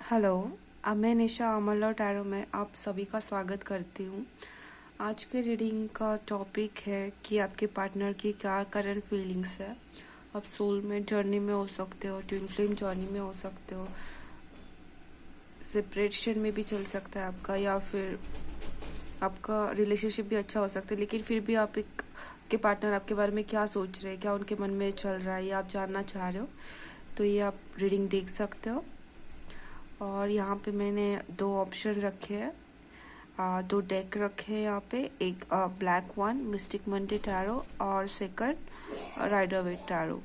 Hello. अब मैं निशा अमरला tarot में आप सभी का स्वागत करती हूँ। आज के रीडिंग का टॉपिक है कि आपके पार्टनर की क्या करंट फीलिंग्स है। आप सोलमेट जर्नी में हो सकते हो, ट्विन फ्लेम जर्नी में हो सकते हो, सेपरेशन में भी चल सकता है आपका, या फिर आपका रिलेशनशिप भी अच्छा हो सकता है, लेकिन फिर भी आप के पार्टनर आपके बारे में क्या सोच रहे हैं, क्या उनके मन में चल रहा है, ये आप जानना चाह रहे हो, तो ये आप रीडिंग देख सकते हो। और यहाँ पे मैंने दो ऑप्शन रखे हैं, दो डेक रखे हैं यहाँ पे। एक black one mistake Monday tarot और सेकंड राइडर वेट टैरो।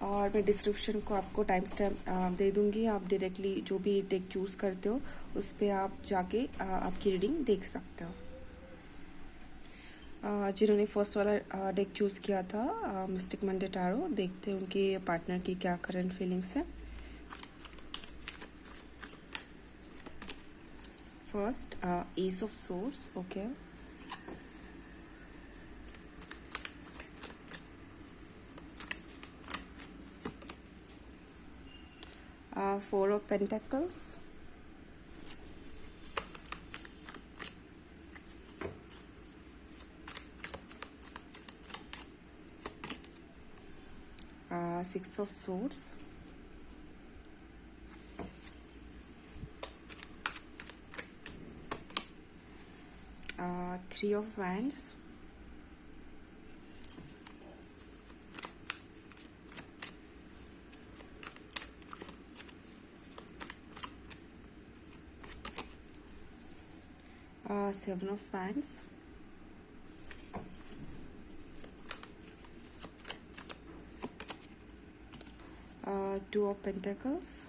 और मैं डिस्क्रिप्शन को आपको टाइम स्टैम्प दे दूंगी। आप डायरेक्टली जो भी डेक चूज करते हो उस पर आप जाके आपकी रीडिंग देख सकते हो। जिन्होंने फर्स्ट वाला डेक चूज किया था मिस्टिक मंडे टैरो, देखते हैं उनके पार्टनर की क्या करंट फीलिंग्स है। First, Ace of Swords, okay. Four of Pentacles. Six of Swords. Three of Wands. Seven of Wands. Two of Pentacles.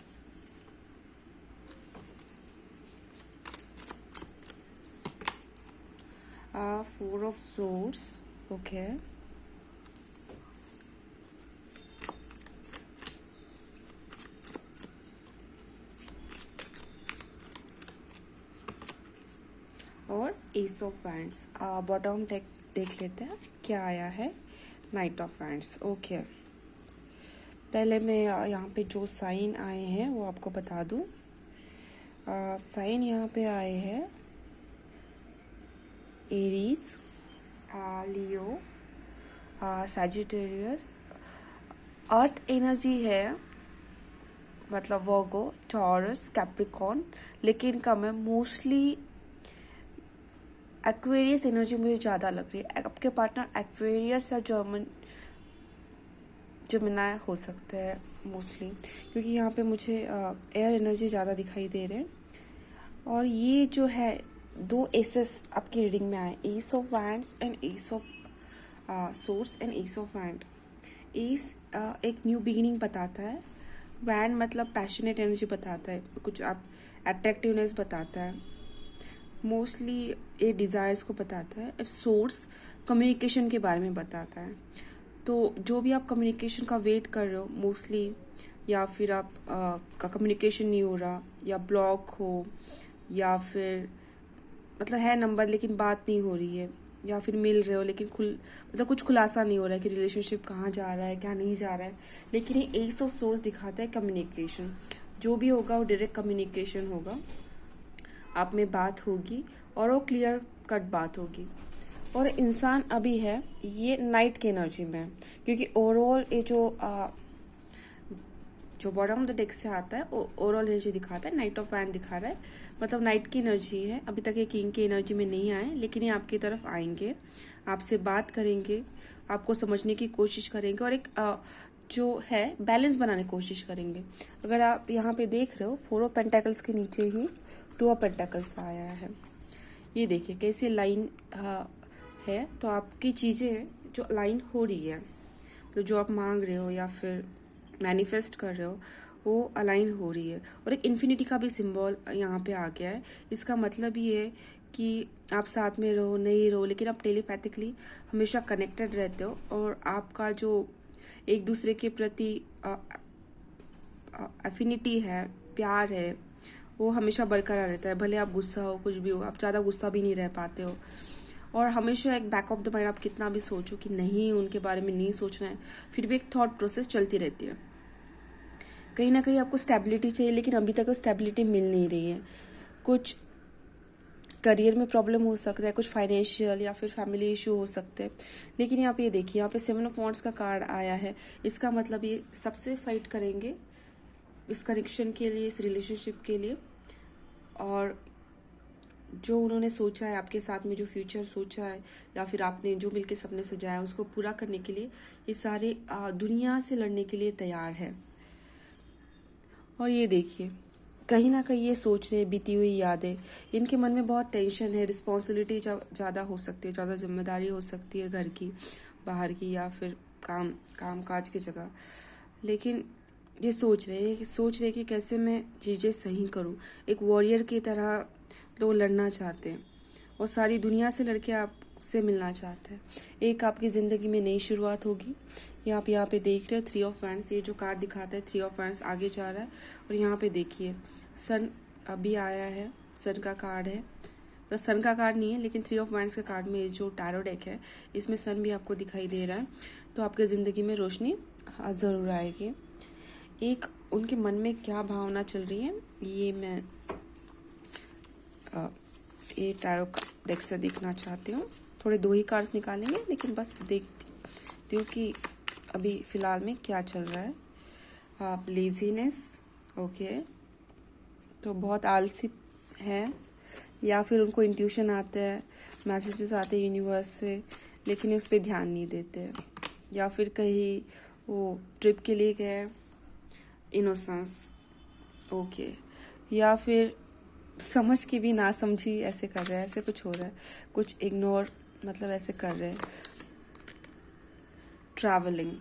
Four of Swords, okay. और S of wands. Bottom देख लेते हैं क्या आया है। Night of wands, okay. पहले मैं यहाँ पे जो साइन आए हैं वो आपको बता दूँ। साइन यहाँ पे आए हैं एरीज, लियो, सैजिटेरियस। अर्थ एनर्जी है, मतलब वर्गो, टॉरस, कैप्रिकॉर्न, लेकिन कम है। मोस्टली एक्वेरियस एनर्जी मुझे ज़्यादा लग रही है। आपके पार्टनर एक्वेरियस या जमिनाय हो सकते हैं मोस्टली, क्योंकि यहाँ पे मुझे एयर एनर्जी ज़्यादा दिखाई दे रहे हैं। और ये जो है दो एसेस आपकी रीडिंग में आए, S of wands and S of source and S of wand. S एक न्यू बिगिनिंग बताता है। वैंड मतलब पैशनेट एनर्जी बताता है, कुछ आप अट्रैक्टिवनेस बताता है, मोस्टली ये डिज़ायर्स को बताता है। सोर्स कम्युनिकेशन के बारे में बताता है। तो जो भी आप कम्युनिकेशन का वेट कर रहे हो मोस्टली, या फिर आप का कम्युनिकेशन नहीं हो रहा, या ब्लॉक हो, या फिर मतलब है नंबर लेकिन बात नहीं हो रही है, या फिर मिल रहे हो लेकिन मतलब कुछ खुलासा नहीं हो रहा है कि रिलेशनशिप कहाँ जा रहा है, क्या नहीं जा रहा है। लेकिन ये एस ऑफ सोर्स दिखाता है कम्युनिकेशन। जो भी होगा वो डायरेक्ट कम्युनिकेशन होगा, आप में बात होगी और वो क्लियर कट बात होगी। और इंसान अभी है ये नाइट की एनर्जी में, क्योंकि ओवरऑल ये जो बॉटम ऑफ द डेक से आता है ओवरऑल एनर्जी दिखाता है। नाइट ऑफ वैंड दिखा रहा है, मतलब नाइट की एनर्जी है। अभी तक ये किंग की एनर्जी में नहीं आए, लेकिन ये आपकी तरफ आएंगे, आपसे बात करेंगे, आपको समझने की कोशिश करेंगे, और एक जो है बैलेंस बनाने की कोशिश करेंगे। अगर आप यहाँ पे देख रहे हो, फोर ऑफ पेंटेकल्स के नीचे ही टू ऑफ पेंटेकल्स आया है। ये देखिए कैसे लाइन है। तो आपकी चीज़ें जो लाइन हो रही है, तो जो आप मांग रहे हो या फिर मैनिफेस्ट कर रहे हो वो अलाइन हो रही है। और एक इन्फिनिटी का भी सिंबल यहाँ पे आ गया है। इसका मतलब ये है कि आप साथ में रहो नहीं रहो, लेकिन आप टेलीपैथिकली हमेशा कनेक्टेड रहते हो, और आपका जो एक दूसरे के प्रति एफिनिटी है, प्यार है, वो हमेशा बरकरार रहता है। भले आप गुस्सा हो, कुछ भी हो, आप ज़्यादा गुस्सा भी नहीं रह पाते हो। और हमेशा एक बैक ऑफ द माइंड, आप कितना भी सोचो कि नहीं उनके बारे में नहीं सोचना है, फिर भी एक थॉट प्रोसेस चलती रहती है। कहीं ना कहीं आपको स्टेबिलिटी चाहिए, लेकिन अभी तक वो स्टेबिलिटी मिल नहीं रही है। कुछ करियर में प्रॉब्लम हो सकता है, कुछ फाइनेंशियल या फिर फैमिली इशू हो सकते हैं। लेकिन यहाँ पे ये देखिए, यहाँ पे 7 ऑफ वांड्स का कार्ड आया है। इसका मतलब ये सबसे फाइट करेंगे इस कनेक्शन के लिए, इस रिलेशनशिप के लिए। और जो उन्होंने सोचा है आपके साथ में, जो फ्यूचर सोचा है या फिर आपने जो मिलके सपने सजाया है, उसको पूरा करने के लिए ये सारे दुनिया से लड़ने के लिए तैयार है। और ये देखिए, कहीं ना कहीं ये सोच रहे, बीती हुई यादें, इनके मन में बहुत टेंशन है, रिस्पॉन्सिबिलिटी ज़्यादा हो सकती है, ज़्यादा जिम्मेदारी हो सकती है, घर की, बाहर की, या फिर काम काज की जगह। लेकिन ये सोच रहे कि कैसे मैं चीज़ें सही करूं। एक वॉरियर की तरह लोग लड़ना चाहते हैं और सारी दुनिया से लड़के आपसे मिलना चाहते हैं। एक आपकी ज़िंदगी में नई शुरुआत होगी। यहाँ पे देख रहे हैं 3 ऑफ वांड्स, ये जो कार्ड दिखाता है 3 ऑफ वांड्स आगे जा रहा है। और यहाँ पे देखिए सन अभी आया है, सन का कार्ड है। तो सन का कार्ड नहीं है, लेकिन 3 ऑफ वांड्स के कार्ड में जो टैरो डेक है, इसमें सन भी आपको दिखाई दे रहा है। तो आपके ज़िंदगी में रोशनी ज़रूर आएगी। एक उनके मन में क्या भावना चल रही है, ये मैं ये टैरो डेक से देखना चाहती हूँ। थोड़े 2 ही कार्ड्स निकालेंगे, लेकिन बस देखती हूँ कि अभी फ़िलहाल में क्या चल रहा है। आप लेजीनेस, ओके, तो बहुत आलसी हैं, या फिर उनको इंट्यूशन आते हैं, मैसेजेस आते हैं यूनिवर्स से, लेकिन उस पर ध्यान नहीं देते। या फिर कहीं वो ट्रिप के लिए गए, इनोसेंस, ओके, या फिर समझ के भी ना समझी ऐसे कर रहे हैं, ऐसे कुछ हो रहा है, कुछ इग्नोर मतलब ऐसे कर रहे हैं। ट्रैवलिंग,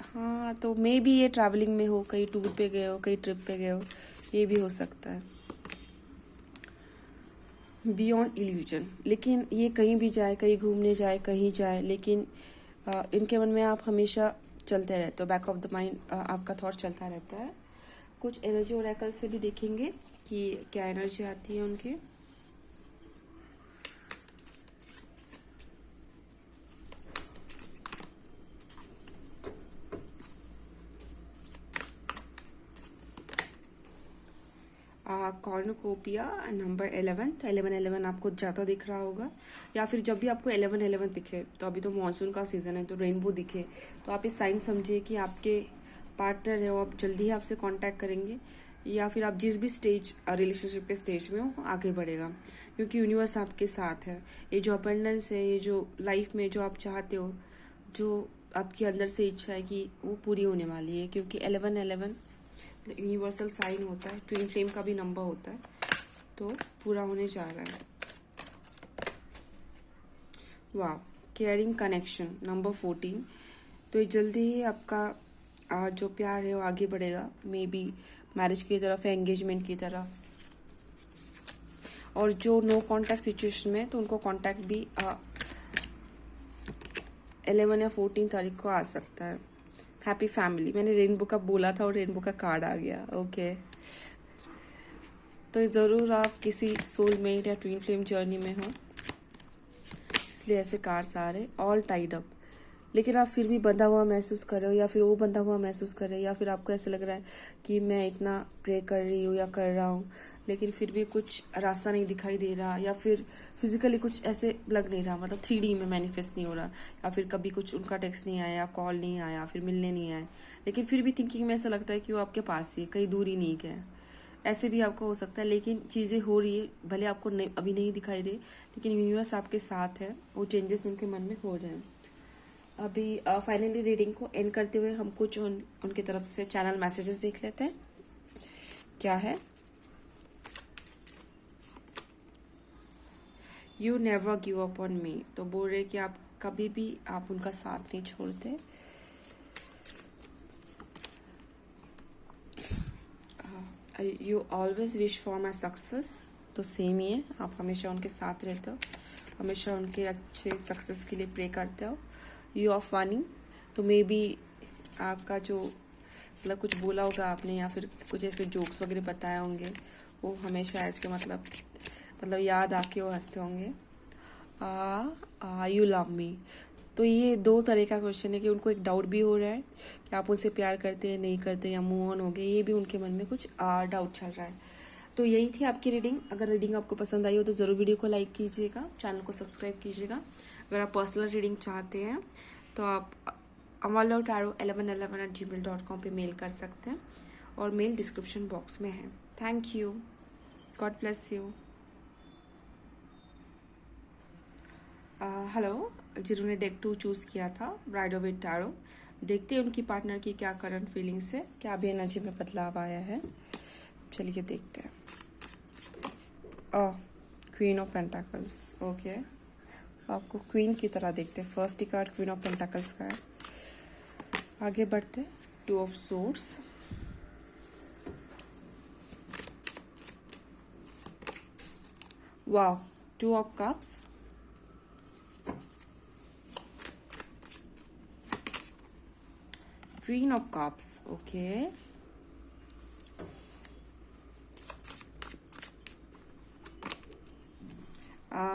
हाँ, तो मे बी ये ट्रैवलिंग में हो, कहीं टूर पे गए हो, कहीं ट्रिप पे गए हो, ये भी हो सकता है। बियॉन्ड इल्यूजन, लेकिन ये कहीं भी जाए, कहीं घूमने जाए, कहीं जाए, लेकिन इनके मन में आप हमेशा चलते रहते हो, बैक ऑफ द माइंड आपका थॉट चलता रहता है। कुछ एनर्जी ओरेकल से भी देखेंगे कि क्या एनर्जी आती है उनके। कॉर्नुकोपिया नंबर 11, तो 11 आपको ज़्यादा दिख रहा होगा। या फिर जब भी आपको 11 दिखे, तो अभी तो मानसून का सीज़न है, तो रेनबो दिखे, तो आप इस साइन समझिए कि आपके पार्टनर है वो अब जल्दी ही आपसे कांटेक्ट करेंगे, या फिर आप जिस भी स्टेज रिलेशनशिप के स्टेज में हो आगे बढ़ेगा, क्योंकि यूनिवर्स आपके साथ है। ये जो अबंडेंस है, ये जो लाइफ में जो आप चाहते हो, जो आपके अंदर से इच्छा है कि वो पूरी होने वाली है, क्योंकि 11 यूनिवर्सल साइन होता है, ट्विन फ्लेम का भी नंबर होता है, तो पूरा होने जा रहा है। वाह, केयरिंग कनेक्शन नंबर 14, तो ये जल्दी ही आपका जो प्यार है वो आगे बढ़ेगा, मे बी मैरिज की तरफ या एंगेजमेंट की तरफ। और जो नो कांटेक्ट सिचुएशन में, तो उनको कांटेक्ट भी 11 या 14 तारीख को आ सकता है। हैप्पी फैमिली, मैंने रेनबो का बोला था और रेनबो का कार्ड आ गया, ओके। तो ज़रूर आप किसी सोलमेट या ट्विन फ्लेम जर्नी में हो, इसलिए ऐसे कार्ड्स आ रहे। ऑल टाइड अप, लेकिन आप फिर भी बंधा हुआ महसूस कर रहे हो, या फिर वो बंधा हुआ महसूस कर रहे हो, या फिर आपको ऐसे लग रहा है कि मैं इतना प्रे कर रही हूँ या कर रहा हूँ, लेकिन फिर भी कुछ रास्ता नहीं दिखाई दे रहा, या फिर फिजिकली कुछ ऐसे लग नहीं रहा, मतलब 3D में मैनिफेस्ट नहीं हो रहा, या फिर कभी कुछ उनका टेक्स्ट नहीं आया, कॉल नहीं आया, फिर मिलने नहीं आए, लेकिन फिर भी थिंकिंग में ऐसा लगता है कि वो आपके पास ही, कहीं दूर ही नहीं गए। ऐसे भी आपको हो सकता है, लेकिन चीज़ें हो रही है, भले आपको अभी नहीं दिखाई दे, लेकिन यूनिवर्स आपके साथ है, वो चेंजेस उनके मन में हो रहे हैं। अभी फाइनली रीडिंग को एंड करते हुए हम कुछ उनकी तरफ से चैनल मैसेजेस देख लेते हैं क्या है। You never give up on me, तो बोल रहे कि आप कभी भी आप उनका साथ नहीं छोड़ते। You always wish for my success, तो सेम ही है, आप हमेशा उनके साथ रहते हो, हमेशा उनके अच्छे सक्सेस के लिए प्रे करते हो। यू ऑफ फनी, तो मे बी आपका जो मतलब कुछ बोला होगा आपने, या फिर कुछ ऐसे जोक्स वगैरह बताए होंगे, वो हमेशा ऐसे मतलब याद आके वो हंसते होंगे। यू लव मी, तो ये दो तरह का क्वेश्चन है कि उनको एक डाउट भी हो रहा है कि आप उनसे प्यार करते हैं नहीं करते या मूव ऑन हो गए, ये भी उनके मन में कुछ डाउट चल रहा है। तो यही थी आपकी रीडिंग। अगर रीडिंग आपको पसंद आई हो तो ज़रूर वीडियो को लाइक कीजिएगा, चैनल को सब्सक्राइब कीजिएगा। अगर आप पर्सनल रीडिंग चाहते हैं तो आप amalautaro1111@gmail.com पे मेल कर सकते हैं और मेल डिस्क्रिप्शन बॉक्स में है। Thank you, God bless you. Hello, जिन्होंने डेक 2 चूज़ किया था ब्राइडर विद टैरो, देखते हैं उनकी पार्टनर की क्या करंट फीलिंग्स है, क्या भी एनर्जी में बदलाव आया है। चलिए देखते हैं। क्वीन ऑफ पेंटाकल्स, ओके, आपको क्वीन की तरह देखते हैं। First he card queen of pentacles का है। आगे बढ़ते, 2 of swords, wow, 2 of cups, Queen of Cups, okay.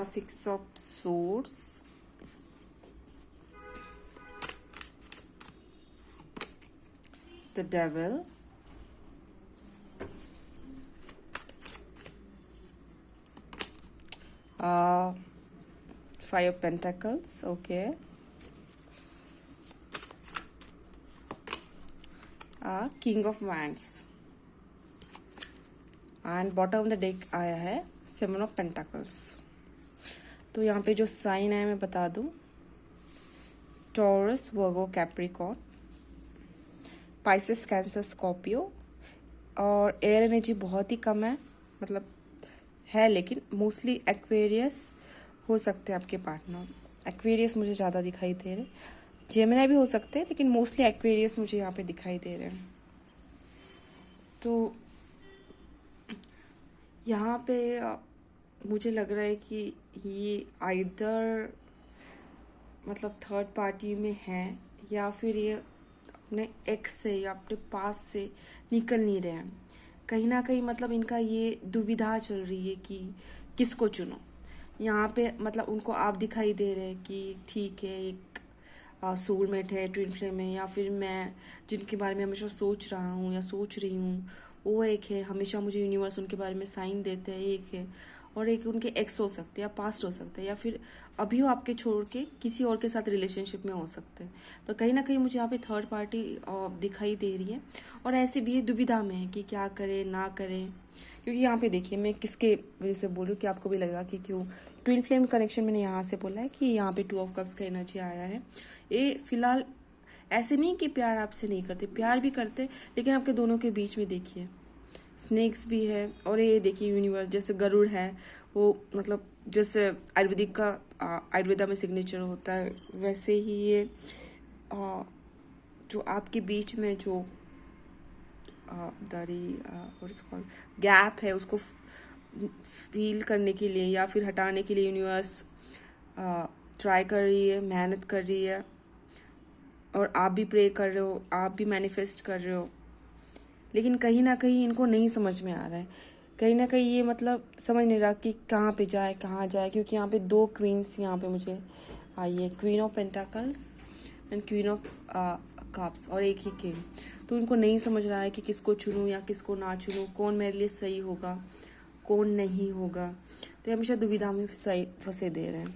6 of Swords, the Devil, Five of Pentacles, okay. King of wands and bottom of the deck आया है 7 of pentacles. तो यहाँ पे जो साइन है मैं बता दूँ, टॉरस, वर्गो, कैप्रिकॉर्न, पाइसेस, कैंसर, स्कॉर्पियो। और एयर एनर्जी बहुत ही कम है, मतलब है लेकिन मोस्टली एक्वेरियस हो सकते हैं आपके पार्टनर। एक्वेरियस मुझे ज़्यादा दिखाई दे रहे, जेमिनी भी हो सकते हैं लेकिन मोस्टली एक्वेरियस मुझे यहाँ पे दिखाई दे रहे हैं। तो यहाँ पे मुझे लग रहा है कि ये आइदर मतलब थर्ड पार्टी में है या फिर ये अपने एक्स से या अपने पास से निकल नहीं रहे हैं। कहीं ना कहीं मतलब इनका ये दुविधा चल रही है कि किसको चुनो। यहाँ पे मतलब उनको आप दिखाई दे रहे हैं कि ठीक है, एक सोलमेट है, ट्विन फ्लेम है, या फिर मैं जिनके बारे में हमेशा सोच रहा हूँ या सोच रही हूँ वो एक है, हमेशा मुझे यूनिवर्स उनके बारे में साइन देते हैं, एक है। और एक उनके एक्स हो सकते हैं या पास्ट हो सकते हैं या फिर अभी वो आपके छोड़ के किसी और के साथ रिलेशनशिप में हो सकते हैं। तो कहीं ना कहीं मुझे यहाँ पे थर्ड पार्टी दिखाई दे रही है और ऐसे भी ये दुविधा में है कि क्या करें ना करें। क्योंकि यहाँ पे देखिए, मैं किसके वजह से बोलूँ कि आपको भी लगेगा कि क्यों ट्विन फ्लेम कनेक्शन मैंने यहाँ से बोला है कि यहाँ पे 2 ऑफ कप्स का एनर्जी आया है। ये फिलहाल ऐसे नहीं कि प्यार आपसे नहीं करते, प्यार भी करते, लेकिन आपके दोनों के बीच में देखिए स्नेक्स भी है। और ये देखिए यूनिवर्स, जैसे गरुड़ है वो, मतलब जैसे आयुर्वेदिक का आयुर्वेदा में सिग्नेचर होता है वैसे ही ये जो आपके बीच में जो गैप है उसको फील करने के लिए या फिर हटाने के लिए यूनिवर्स ट्राई कर रही है, मेहनत कर रही है। और आप भी प्रे कर रहे हो, आप भी मैनिफेस्ट कर रहे हो, लेकिन कहीं ना कहीं इनको नहीं समझ में आ रहा है। कहीं ना कहीं ये मतलब समझ नहीं रहा कि कहाँ पे जाए कहाँ जाए, क्योंकि यहाँ पे 2 क्वींस यहाँ पे मुझे आई है, queen of pentacles and queen of cups, और एक ही किंग। तो इनको नहीं समझ रहा है कि किसको चुनूँ या किसको ना चुनूँ, कौन मेरे लिए सही होगा कौन नहीं होगा। तो हमेशा दुविधा में फंसे दे रहे हैं।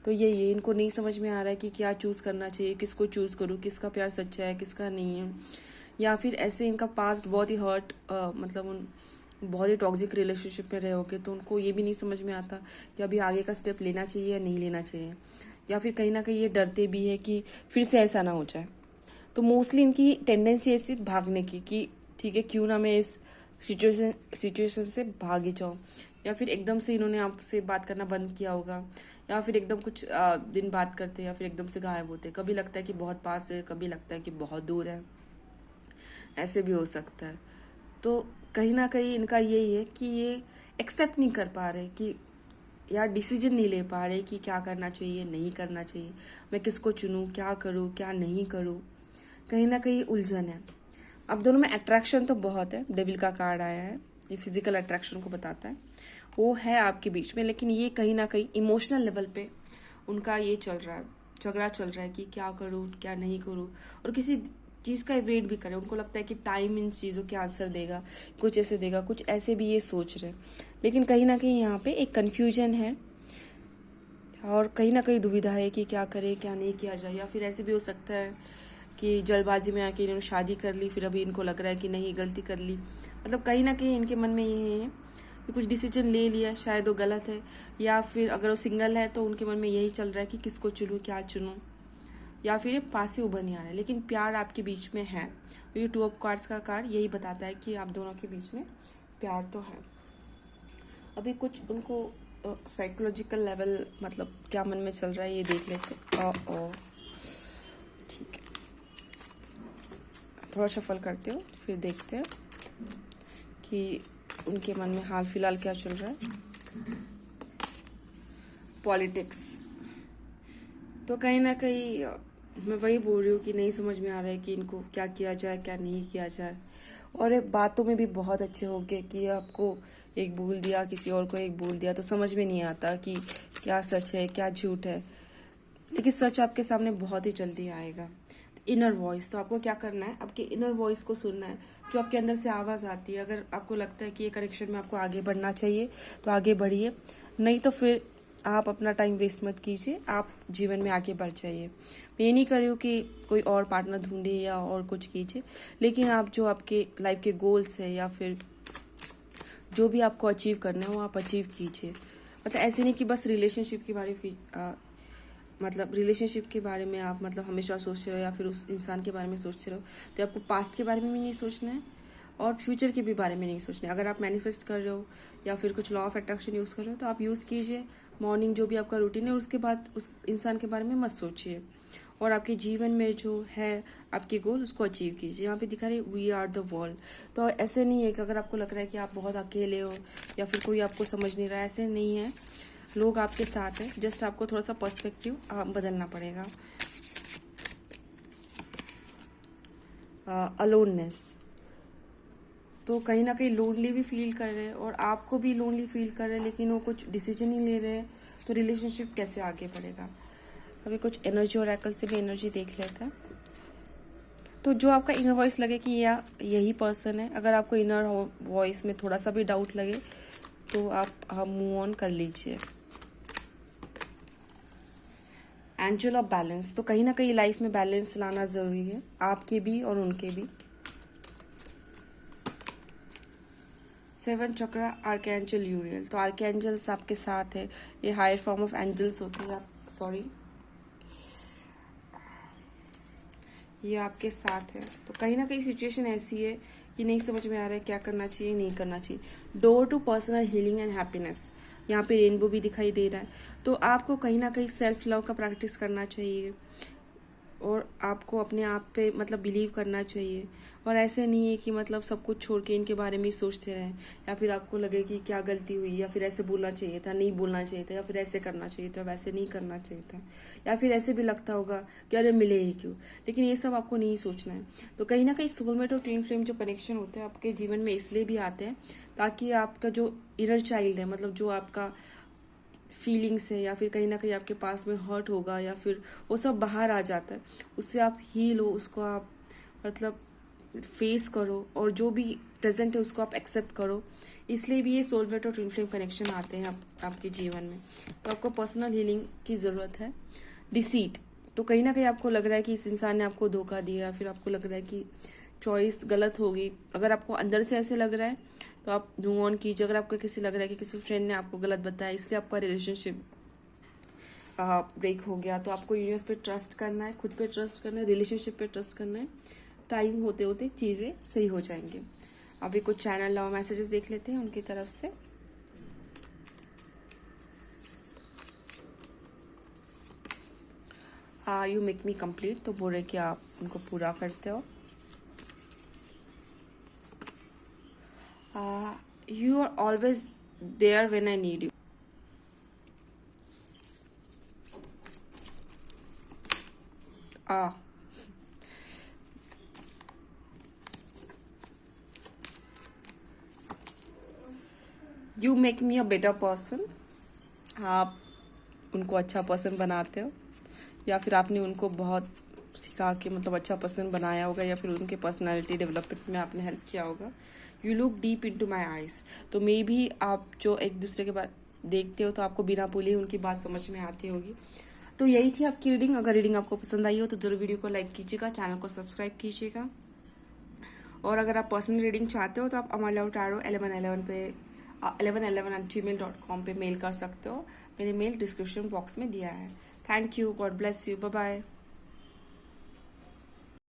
तो यही है, इनको नहीं समझ में आ रहा है कि क्या चूज़ करना चाहिए, किसको चूज़ करूँ, किसका प्यार सच्चा है किसका नहीं है। या फिर ऐसे इनका पास्ट बहुत ही हर्ट मतलब उन बहुत ही टॉक्सिक रिलेशनशिप में रहे होगे, तो उनको ये भी नहीं समझ में आता कि अभी आगे का स्टेप लेना चाहिए या नहीं लेना चाहिए। या फिर कहीं ना कहीं ये डरते भी है कि फिर से ऐसा ना हो जाए। तो मोस्टली इनकी टेंडेंसी ऐसी भागने की कि ठीक है क्यों ना मैं इस सिचुएशन से भाग ही जाऊँ। या फिर एकदम से इन्होंने आपसे बात करना बंद किया होगा, या फिर एकदम कुछ दिन बात करते या फिर एकदम से गायब होते। कभी लगता है कि बहुत पास है, कभी लगता है कि बहुत दूर है, ऐसे भी हो सकता है। तो कहीं ना कहीं इनका यही है कि ये एक्सेप्ट नहीं कर पा रहे कि या डिसीजन नहीं ले पा रहे कि क्या करना चाहिए नहीं करना चाहिए, मैं किसको चुनूं, क्या करूं क्या नहीं करूं। कहीं ना कहीं उलझन है। अब दोनों में अट्रैक्शन तो बहुत है, डेविल का कार्ड आया है, ये फिजिकल अट्रैक्शन को बताता है, वो है आपके बीच में। लेकिन ये कहीं ना कहीं इमोशनल लेवल पे उनका ये चल रहा है झगड़ा चल रहा है कि क्या करूँ क्या नहीं करूँ, और किसी चीज़ का वेट भी करें। उनको लगता है कि टाइम इन चीज़ों के आंसर देगा, कुछ ऐसे देगा, कुछ ऐसे भी ये सोच रहे हैं। लेकिन कहीं ना कहीं यहाँ पे एक कन्फ्यूजन है और कहीं ना कहीं दुविधा है कि क्या करें क्या नहीं किया जाए। या फिर ऐसे भी हो सकता है कि जल्दबाजी में आके इन्होंने शादी कर ली, फिर अभी इनको लग रहा है कि नहीं गलती कर ली। मतलब कहीं ना कहीं इनके मन में ये है कि कुछ डिसीजन ले लिया, शायद वो गलत है। या फिर अगर वो सिंगल है तो उनके मन में यही चल रहा है कि किसको चुनूँ क्या चुनूँ, या फिर ये पास से उभर नहीं आ रहा है। लेकिन प्यार आपके बीच में है, क्योंकि 2 ऑफ कार्ड्स का कार्ड यही बताता है कि आप दोनों के बीच में प्यार तो है। अभी कुछ उनको साइकोलॉजिकल लेवल मतलब क्या मन में चल रहा है ये देख लेते हैं। ठीक है, थोड़ा शफल करते हो फिर देखते हैं कि उनके मन में हाल फिलहाल क्या चल रहा है। पॉलिटिक्स, तो कहीं ना कहीं मैं वही बोल रही हूँ कि नहीं समझ में आ रहा है कि इनको क्या किया जाए क्या नहीं किया जाए। और बातों में भी बहुत अच्छे हो गए कि आपको एक बोल दिया किसी और को एक बोल दिया, तो समझ में नहीं आता कि क्या सच है क्या झूठ है। लेकिन सच आपके सामने बहुत ही जल्दी आएगा। इनर वॉइस, तो आपको क्या करना है, आपके इनर वॉइस को सुनना है, जो आपके अंदर से आवाज़ आती है। अगर आपको लगता है कि ये कनेक्शन में आपको आगे बढ़ना चाहिए तो आगे बढ़िए, नहीं तो फिर आप अपना टाइम वेस्ट मत कीजिए, आप जीवन में आगे बढ़ जाइए। मैं ये नहीं कर रही हूँ कि कोई और पार्टनर ढूंढिए या और कुछ कीजिए, लेकिन आप जो आपके लाइफ के गोल्स है या फिर जो भी आपको अचीव करना है वो आप अचीव कीजिए। मतलब ऐसे नहीं कि बस रिलेशनशिप के बारे में मतलब रिलेशनशिप के बारे में आप मतलब हमेशा सोचते रहो या फिर उस इंसान के बारे में सोचते रहो। तो आपको पास्ट के बारे में भी नहीं सोचना है और फ्यूचर के भी बारे में नहीं सोचना है। अगर आप मैनिफेस्ट कर रहे हो या फिर कुछ लॉ ऑफ अट्रैक्शन यूज़ कर रहे हो तो आप यूज़ कीजिए। मॉर्निंग जो भी आपका रूटीन है उसके बाद उस इंसान के बारे में मत सोचिए, और आपके जीवन में जो है आपके गोल उसको अचीव कीजिए। यहाँ पे दिखा रही वी आर द वर्ल्ड, तो ऐसे नहीं है कि अगर आपको लग रहा है कि आप बहुत अकेले हो या फिर कोई आपको समझ नहीं रहा है, ऐसे नहीं है। लोग आपके साथ हैं, जस्ट आपको थोड़ा सा पर्सपेक्टिव बदलना पड़ेगा। अलोननेस, तो कहीं ना कहीं लोनली भी फील कर रहे हैं और आपको भी लोनली फील कर रहे हैं, लेकिन वो कुछ डिसीजन ही ले रहे हैं। तो रिलेशनशिप कैसे आगे बढ़ेगा। अभी कुछ एनर्जी और ओरेकल से भी एनर्जी देख लेते हैं। तो जो आपका इनर वॉइस लगे कि यही पर्सन है, अगर आपको इनर वॉइस में थोड़ा सा भी डाउट लगे तो आप मूव ऑन कर लीजिए। एंजल ऑफ बैलेंस, तो कहीं ना कहीं लाइफ में बैलेंस लाना जरूरी है, आपके भी और उनके भी। 7 चक्र आर्कएंजल यूरियल, तो आर्कएंजल्स आपके साथ है, ये हायर फॉर्म ऑफ एंजल्स होते हैं। ये आपके साथ है। तो कहीं ना कहीं सिचुएशन ऐसी है कि नहीं समझ में आ रहा है क्या करना चाहिए नहीं करना चाहिए। Door to personal healing and happiness, यहाँ पे रेनबो भी दिखाई दे रहा है। तो आपको कहीं ना कहीं सेल्फ लव का प्रैक्टिस करना चाहिए और आपको अपने आप पे मतलब बिलीव करना चाहिए। और ऐसे नहीं है कि मतलब सब कुछ छोड़ के इनके बारे में ही सोचते रहें, या फिर आपको लगे कि क्या गलती हुई, या फिर ऐसे बोलना चाहिए था नहीं बोलना चाहिए था, या फिर ऐसे करना चाहिए था वैसे नहीं करना चाहिए था, या फिर ऐसे भी लगता होगा कि अरे मिले ही क्यों। लेकिन ये सब आपको नहीं सोचना है। तो कहीं ना कहीं सोलमेट और ट्विन फ्लेम जो कनेक्शन होते हैं आपके जीवन में इसलिए भी आते हैं ताकि आपका जो इनर चाइल्ड है, मतलब जो आपका फीलिंग्स है या फिर कहीं ना कहीं आपके पास में हर्ट होगा या फिर वो सब बाहर आ जाता है, उससे आप हील हो, उसको आप मतलब फेस करो और जो भी प्रेजेंट है उसको आप एक्सेप्ट करो। इसलिए भी ये सोलमेट और ट्विन फ्लेम कनेक्शन आते हैं आपके जीवन में। तो आपको पर्सनल हीलिंग की ज़रूरत है। डिसीट, तो कहीं ना कहीं आपको लग रहा है कि इस इंसान ने आपको धोखा दिया या फिर आपको लग रहा है कि चॉइस गलत होगी। अगर आपको अंदर से ऐसे लग रहा है तो आप मूव ऑन कीजिए। अगर आपको किसी लग रहा है कि किसी फ्रेंड ने आपको गलत बताया इसलिए आपका रिलेशनशिप ब्रेक हो गया, तो आपको यूनिवर्स पे ट्रस्ट करना है, खुद पे ट्रस्ट करना है, रिलेशनशिप पे ट्रस्ट करना है। टाइम होते होते चीज़ें सही हो जाएंगे। अभी कुछ चैनल लव मैसेजेस देख लेते हैं उनकी तरफ से। यू मेक मी कंप्लीट, तो बोल रहे कि आप उनको पूरा करते हो। You are always there when I need you. You make me a better person, आप उनको अच्छा पर्सन बनाते हो। या फिर आपने उनको बहुत सिखा के मतलब अच्छा पर्सन बनाया होगा, या फिर उनके पर्सनालिटी डेवलपमेंट में आपने हेल्प किया होगा। You look deep into my eyes. तो मे भी आप जो एक दूसरे के बाद देखते हो तो आपको बिना बोले उनकी बात समझ में आती होगी। तो यही थी आपकी रीडिंग। अगर रीडिंग आपको पसंद आई हो तो जरूर वीडियो को लाइक कीजिएगा, चैनल को सब्सक्राइब कीजिएगा। और अगर आप पर्सनल रीडिंग चाहते हो तो आप अमर लव टैरो 1111 पे 1111@gmail.com पे मेल कर सकते हो। मेरे मेल डिस्क्रिप्शन बॉक्स में दिया है। Thank you, God bless you, bye bye.